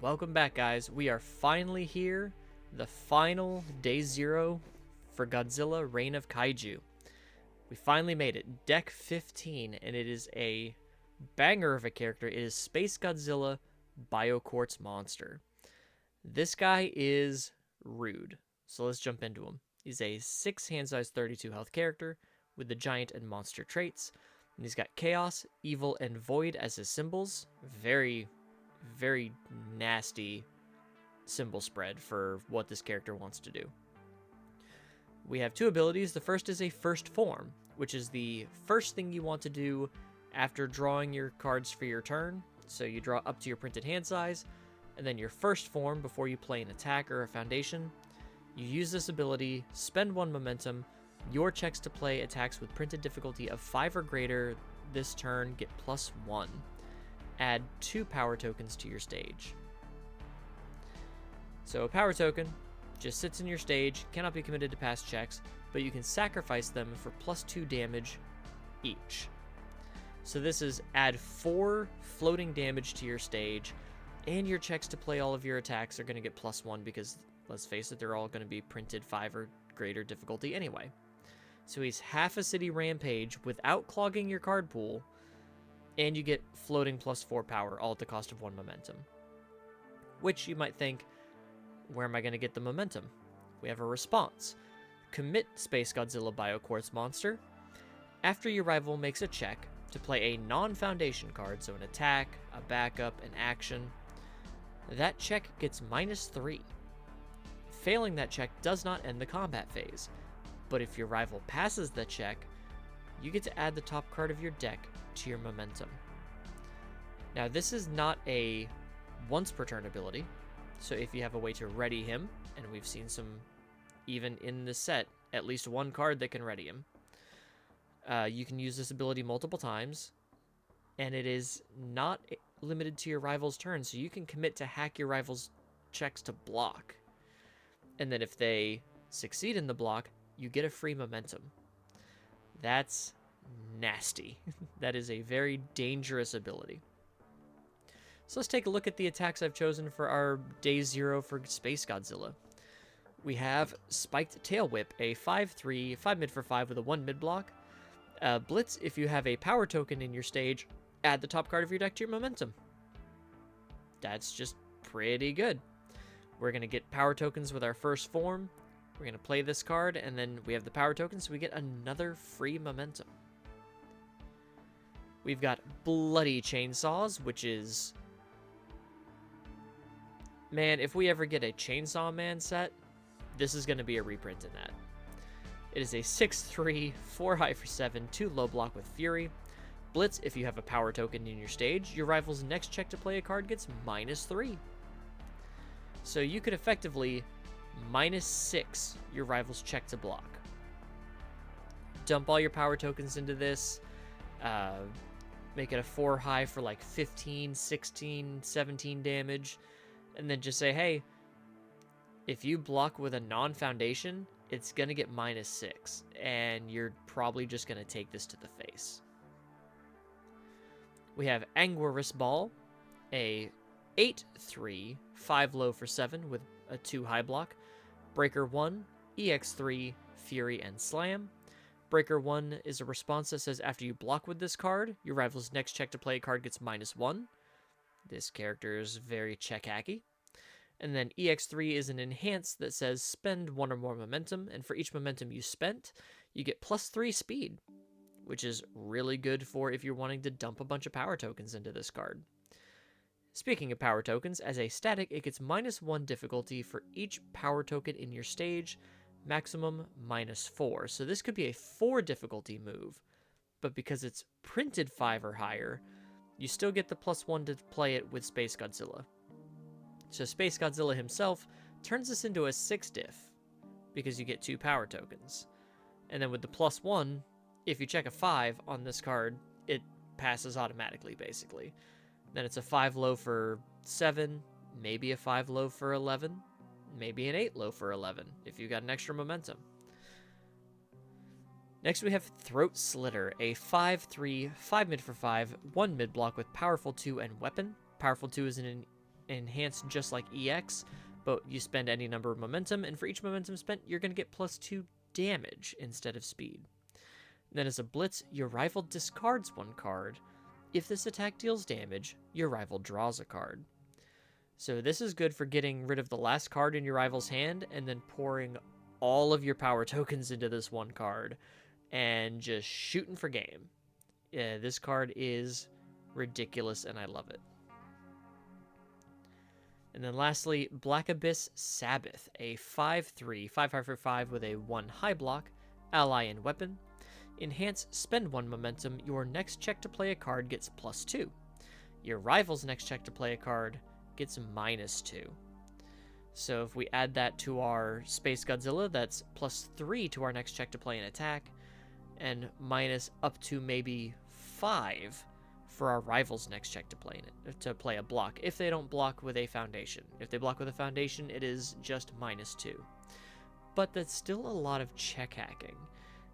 Welcome back, guys. We are finally here. The final day 0 for Godzilla Reign of Kaiju. We finally made it. Deck 15, and it is a banger of a character. It is Space Godzilla Bioquartz Monster. This guy is rude, so let's jump into him. He's a 6 hand size 32 health character with the giant and monster traits. And he's got Chaos, Evil, and Void as his symbols. Very nasty symbol spread for what this character wants to do. We have 2 abilities. The first is a first form, which is the first thing you want to do after drawing your cards for your turn. So you draw up to your printed hand size, and then your first form before you play an attack or a foundation. You use this ability, spend 1 momentum. Your checks to play attacks with printed difficulty of 5 or greater this turn get +1. Add 2 power tokens to your stage. So a power token just sits in your stage, cannot be committed to past checks, but you can sacrifice them for +2 damage each. So this is add 4 floating damage to your stage, and your checks to play all of your attacks are going to get +1 because, let's face it, they're all going to be printed 5 or greater difficulty anyway. So he's half a city rampage without clogging your card pool, and you get floating +4 power, all at the cost of 1 momentum. Which you might think, where am I going to get the momentum? We have a response. Commit Space Godzilla Bioquartz Monster. After your rival makes a check to play a non-foundation card, so an attack, a backup, an action, that check gets -3. Failing that check does not end the combat phase, but if your rival passes the check, you get to add the top card of your deck to your momentum. Now, this is not a once per turn ability, so if you have a way to ready him, and we've seen some, even in the set, at least 1 card that can ready him, you can use this ability multiple times, and it is not limited to your rival's turn, so you can commit to hack your rival's checks to block, and then if they succeed in the block, you get a free momentum. That's nasty. That is a very dangerous ability. So let's take a look at the attacks I've chosen for our day 0 for Space Godzilla. We have Spiked Tail Whip, a 5/3, 5 mid for 5 with a 1 mid block. Blitz, if you have a power token in your stage, add the top card of your deck to your momentum. That's just pretty good. We're going to get power tokens with our first form. We're going to play this card, and then we have the power token, so we get another free momentum. We've got Bloody Chainsaws, which is... Man, if we ever get a Chainsaw Man set, this is going to be a reprint in that. It is a 6/3, 4 high for 7, 2 low block with Fury. Blitz, if you have a power token in your stage, your rival's next check to play a card gets -3. So you could effectively -6 your rival's check to block. Dump all your power tokens into this, make it a 4 high for like 15, 16, 17 damage, and then just say, hey, if you block with a non-foundation, it's going to get -6, and you're probably just going to take this to the face. We have Anguirus Ball, a 8/3, 5 low for 7 with a 2 high block. Breaker 1, EX3, Fury, and Slam. Breaker 1 is a response that says after you block with this card, your rival's next check to play a card gets -1. This character is very check-hacky. And then EX3 is an enhance that says spend 1 or more momentum, and for each momentum you spent, you get +3 speed, which is really good for if you're wanting to dump a bunch of power tokens into this card. Speaking of power tokens, as a static, it gets -1 difficulty for each power token in your stage, maximum -4. So this could be a 4 difficulty move, but because it's printed 5 or higher, you still get the +1 to play it with Space Godzilla. So Space Godzilla himself turns this into a 6 diff, because you get 2 power tokens. And then with the +1, if you check a 5 on this card, it passes automatically, basically. Then it's a 5 low for 7, maybe a 5 low for 11, maybe an 8 low for 11, if you got an extra momentum. Next we have Throat Slitter, a 5/3, 5 mid for 5, 1 mid block with Powerful 2 and Weapon. Powerful 2 is an enhanced just like EX, but you spend any number of momentum, and for each momentum spent, you're going to get +2 damage instead of speed. Then as a blitz, your rival discards 1 card. If this attack deals damage, your rival draws a card. So this is good for getting rid of the last card in your rival's hand and then pouring all of your power tokens into this 1 card and just shooting for game. Yeah, this card is ridiculous and I love it. And then lastly, Black Abyss Sabbath, a 5/3, 5/5 with a 1 high block, ally and weapon. Enhance, spend 1 momentum. Your next check to play a card gets +2. Your rival's next check to play a card gets -2. So if we add that to our Space Godzilla, that's +3 to our next check to play an attack, and minus up to maybe 5 for our rival's next check to play a block, if they don't block with a foundation. If they block with a foundation, it is just -2. But that's still a lot of check hacking.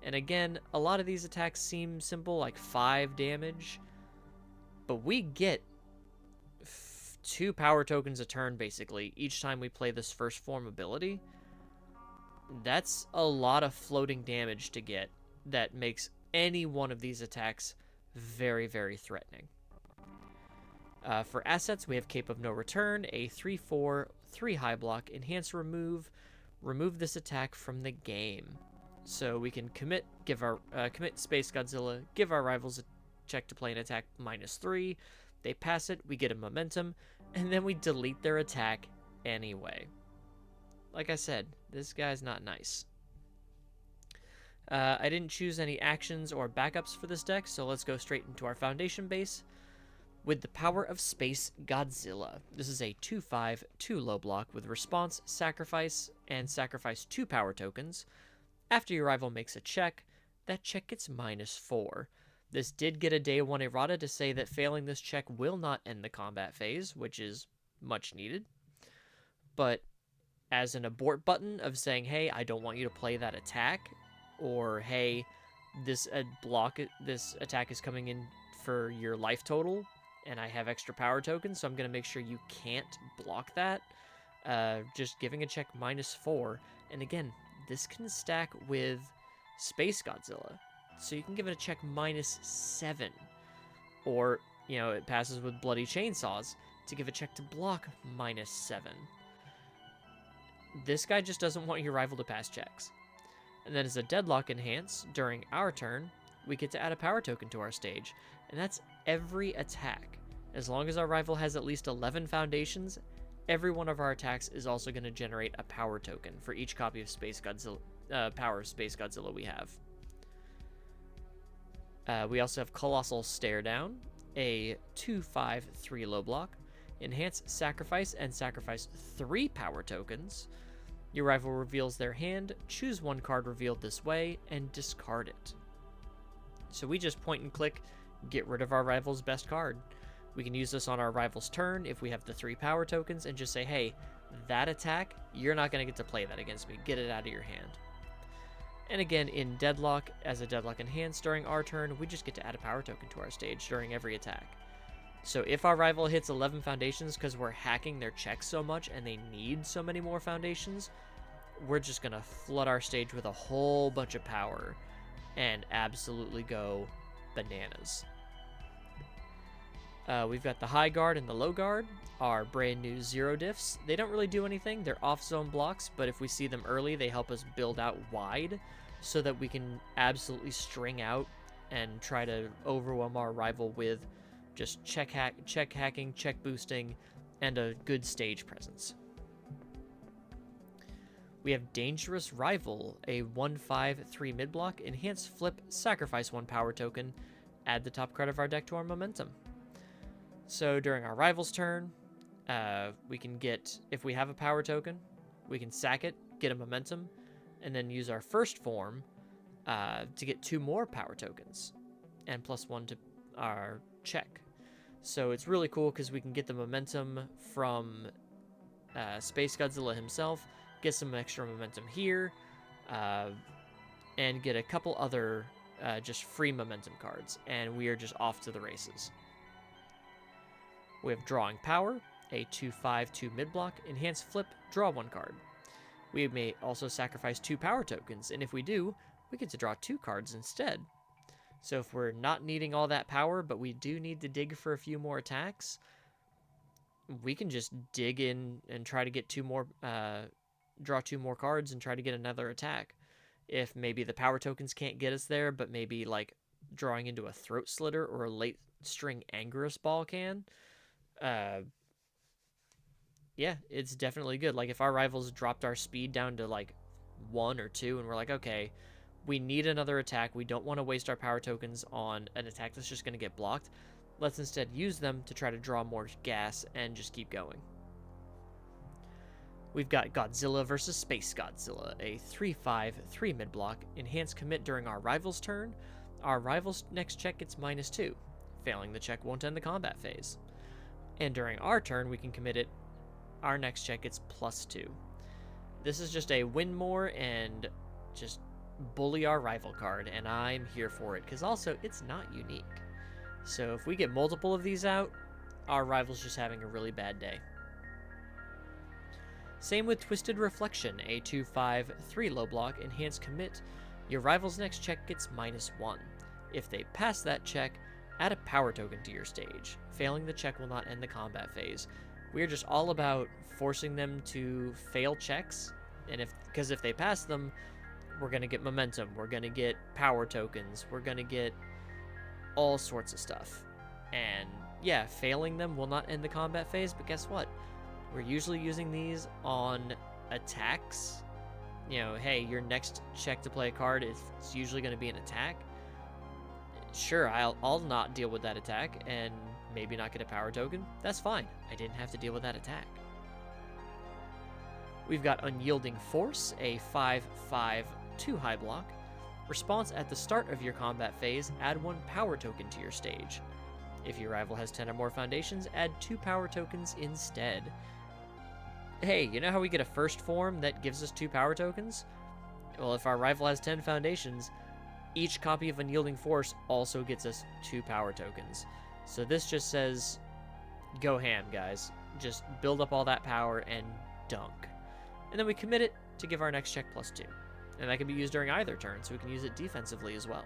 And again, a lot of these attacks seem simple, like 5 damage, but we get 2 power tokens a turn, basically, each time we play this first form ability. That's a lot of floating damage to get that makes any one of these attacks very, very threatening. For assets, we have Cape of No Return, a 3/4, 3 high block, enhance remove this attack from the game. So we can commit Space Godzilla, give our rivals a check to play an attack -3. They pass it, we get a momentum, and then we delete their attack anyway. Like I said, this guy's not nice. I didn't choose any actions or backups for this deck, so let's go straight into our foundation base with the power of Space Godzilla. This is a 2/5, 2 low block with response, sacrifice, and sacrifice 2 power tokens. After your rival makes a check, that check gets -4. This did get a day 1 errata to say that failing this check will not end the combat phase, which is much needed. But as an abort button of saying, hey, I don't want you to play that attack, or hey, this attack is coming in for your life total, and I have extra power tokens, so I'm going to make sure you can't block that. Just giving a check -4. And again, this can stack with Space Godzilla, so you can give it a check -7. Or, it passes with Bloody Chainsaws to give a check to block -7. This guy just doesn't want your rival to pass checks. And then as a deadlock enhance, during our turn, we get to add a power token to our stage, and that's every attack. As long as our rival has at least 11 foundations, every one of our attacks is also going to generate a power token for each copy of Space Godzilla, power of Space Godzilla we have. We also have Colossal Stare Down, a 2/5, 3 low block. Enhance, sacrifice, and sacrifice 3 power tokens. Your rival reveals their hand, choose 1 card revealed this way, and discard it. So we just point and click, get rid of our rival's best card. We can use this on our rival's turn if we have the 3 power tokens and just say, hey, that attack, you're not going to get to play that against me. Get it out of your hand. And again, in Deadlock, as a Deadlock Enhance during our turn, we just get to add a power token to our stage during every attack. So if our rival hits 11 foundations because we're hacking their checks so much and they need so many more foundations, we're just going to flood our stage with a whole bunch of power and absolutely go bananas. We've got the high guard and the low guard, our brand new 0 diffs. They don't really do anything. They're off-zone blocks, but if we see them early, they help us build out wide so that we can absolutely string out and try to overwhelm our rival with just check hacking, check boosting, and a good stage presence. We have Dangerous Rival, a 1/5, 3 mid block, enhance, flip, sacrifice 1 power token, add the top card of our deck to our momentum. So during our rival's turn, we can get, if we have a power token, we can sack it, get a momentum, and then use our first form to get 2 more power tokens, and +1 to our check. So it's really cool because we can get the momentum from Space Godzilla himself, get some extra momentum here, and get a couple other just free momentum cards, and we are just off to the races. We have Drawing Power, a 2/5/2 mid-block. Enhance flip, draw 1 card. We may also sacrifice 2 power tokens, and if we do, we get to draw 2 cards instead. So if we're not needing all that power, but we do need to dig for a few more attacks, we can just dig in and try to get 2 more, draw 2 more cards and try to get another attack. If maybe the power tokens can't get us there, but maybe like drawing into a Throat Slitter or a late string Angerous Ball can, yeah, it's definitely good. Like if our rivals dropped our speed down to like 1 or 2 and we're like, okay, we need another attack. We don't want to waste our power tokens on an attack that's just going to get blocked. Let's instead use them to try to draw more gas and just keep going. We've got Godzilla versus Space Godzilla, a 3/5/3 mid-block. Enhance commit during our rival's turn. Our rival's next check gets -2. Failing the check won't end the combat phase. And during our turn, we can commit it. Our next check gets +2. This is just a win more and just bully our rival card, and I'm here for it, because also it's not unique. So if we get multiple of these out, our rival's just having a really bad day. Same with Twisted Reflection, a 2/5/3 low block. Enhance commit. Your rival's next check gets -1. If they pass that check, add a power token to your stage. Failing the check will not end the combat phase. We're just all about forcing them to fail checks, and because if they pass them, we're going to get momentum, we're going to get power tokens, we're going to get all sorts of stuff. And yeah, failing them will not end the combat phase, but guess what? We're usually using these on attacks. You know, hey, your next check to play a card is usually going to be an attack. Sure, I'll not deal with that attack and maybe not get a power token. That's fine. I didn't have to deal with that attack. We've got Unyielding Force, a 5/5/2 high block. Response at the start of your combat phase, add 1 power token to your stage. If your rival has 10 or more foundations, add 2 power tokens instead. Hey, you know how we get a first form that gives us 2 power tokens? Well, if our rival has 10 foundations, each copy of Unyielding Force also gets us 2 power tokens. So this just says, go ham, guys. Just build up all that power and dunk. And then we commit it to give our next check +2. And that can be used during either turn, so we can use it defensively as well.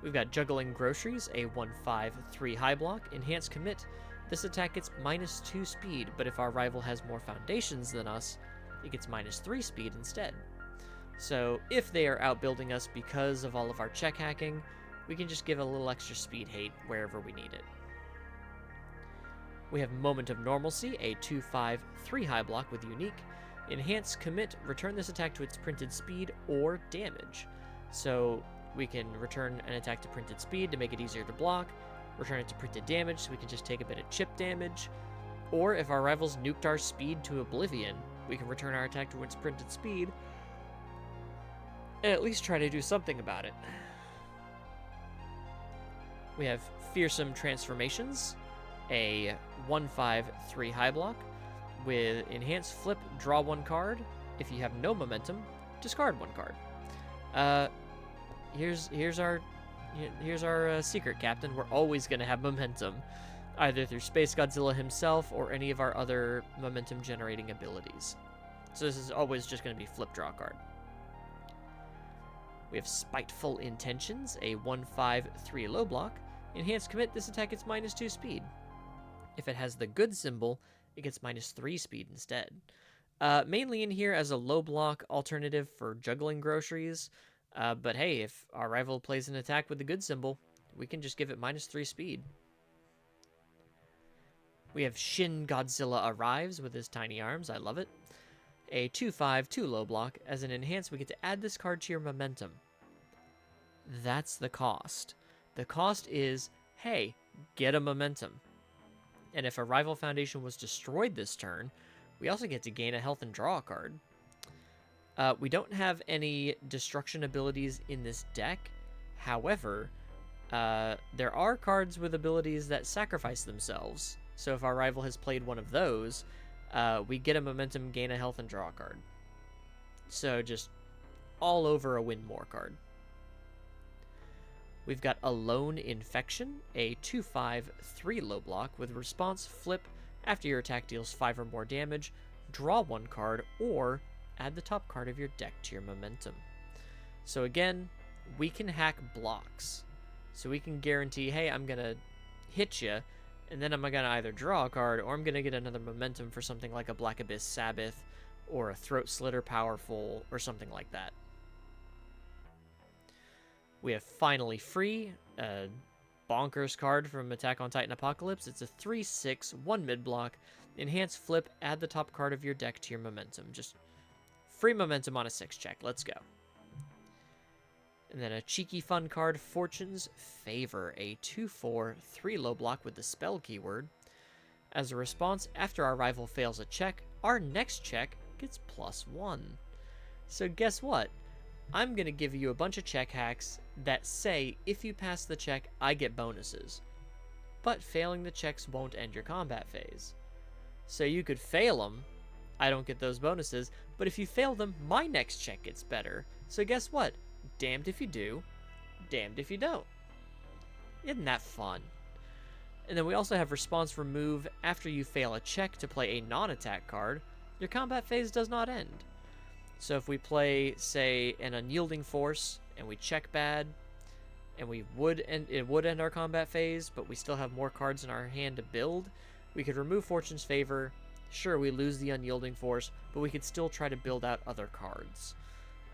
We've got Juggling Groceries, a 1/5/3 high block. Enhance commit. This attack gets -2 speed, but if our rival has more foundations than us, it gets -3 speed instead. So if they are outbuilding us because of all of our check hacking, we can just give a little extra speed hate wherever we need it. We have Moment of Normalcy, a 2/5/3 high block with unique. Enhance commit. Return this attack to its printed speed or damage. So we can return an attack to printed speed to make it easier to block, return it to printed damage so we can just take a bit of chip damage, or if our rivals nuked our speed to oblivion, we can return our attack to its printed speed and at least try to do something about it. We have Fearsome Transformations, a 1/5/3 high block with Enhanced Flip, draw 1 card. If you have no momentum, discard 1 card. Here's our secret, Captain. We're always going to have momentum, either through Space Godzilla himself or any of our other momentum-generating abilities. So this is always just going to be flip, draw card. We have Spiteful Intentions, a 1/5/3 low block. Enhance commit. This attack gets -2 speed. If it has the good symbol, it gets -3 speed instead. Mainly in here as a low block alternative for Juggling Groceries. But hey, if our rival plays an attack with the good symbol, we can just give it -3 speed. We have Shin Godzilla Arrives with his tiny arms. I love it. A 2/5/2 low block. As an enhance, we get to add this card to your momentum. That's the cost. The cost is, hey, get a momentum. And if a rival foundation was destroyed this turn, we also get to gain a health and draw a card. We don't have any destruction abilities in this deck. However, there are cards with abilities that sacrifice themselves. So if our rival has played one of those, we get a momentum, gain a health, and draw a card. So just all over a win more card. We've got Alone Infection, a 2/5, 3 low block with response flip after your attack deals 5 or more damage, draw 1 card, or add the top card of your deck to your momentum. So again, we can hack blocks. So we can guarantee, hey, I'm going to hit you, and then I'm going to either draw a card, or I'm going to get another momentum for something like a Black Abyss Sabbath, or a Throat Slitter Powerful, or something like that. We have Finally Free, a bonkers card from Attack on Titan Apocalypse. It's a 3/6, 1 mid block, enhance flip, add the top card of your deck to your momentum. Just free momentum on a 6 check. Let's go. And then a cheeky fun card, Fortune's Favor, a 2/4, 3 low block with the spell keyword. As a response, after our rival fails a check, our next check gets +1. So guess what? I'm going to give you a bunch of check hacks that say if you pass the check, I get bonuses. But failing the checks won't end your combat phase. So you could fail them, I don't get those bonuses, but if you fail them, my next check gets better. So guess what? Damned if you do, damned if you don't. Isn't that fun? And then we also have Response Remove. After you fail a check to play a non-attack card, your combat phase does not end. So if we play, say, an Unyielding Force, and we check bad, and it would end our combat phase, but we still have more cards in our hand to build, we could remove Fortune's Favor. Sure, we lose the Unyielding Force, but we could still try to build out other cards.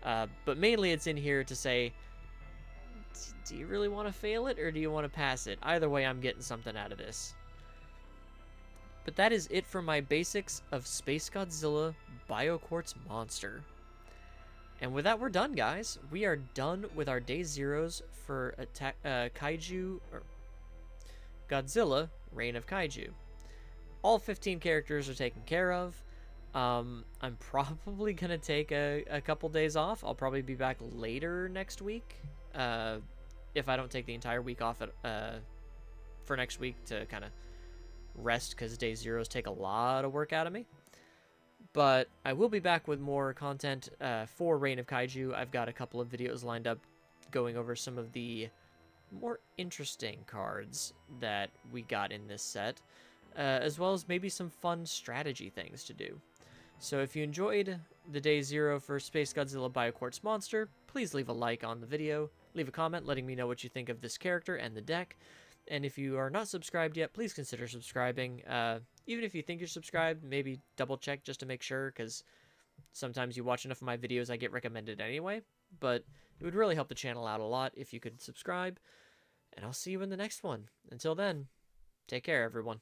But mainly it's in here to say, do you really want to fail it, or do you want to pass it? Either way, I'm getting something out of this. But that is it for my basics of Space Godzilla Bioquartz Monster. And with that, we're done, guys. We are done with our day zeros for Kaiju, or Godzilla Reign of Kaiju. All 15 characters are taken care of. I'm probably going to take a couple days off. I'll probably be back later next week. If I don't take the entire week off for next week to kind of rest, because day zeros take a lot of work out of me. But I will be back with more content for Reign of Kaiju. I've got a couple of videos lined up going over some of the more interesting cards that we got in this set, as well as maybe some fun strategy things to do. So if you enjoyed the day zero for Space Godzilla Bioquartz Monster, please leave a like on the video, leave a comment letting me know what you think of this character and the deck, and if you are not subscribed yet, please consider subscribing. Even if you think you're subscribed, maybe double check just to make sure, because sometimes you watch enough of my videos I get recommended anyway, but it would really help the channel out a lot if you could subscribe, and I'll see you in the next one. Until then, take care, everyone.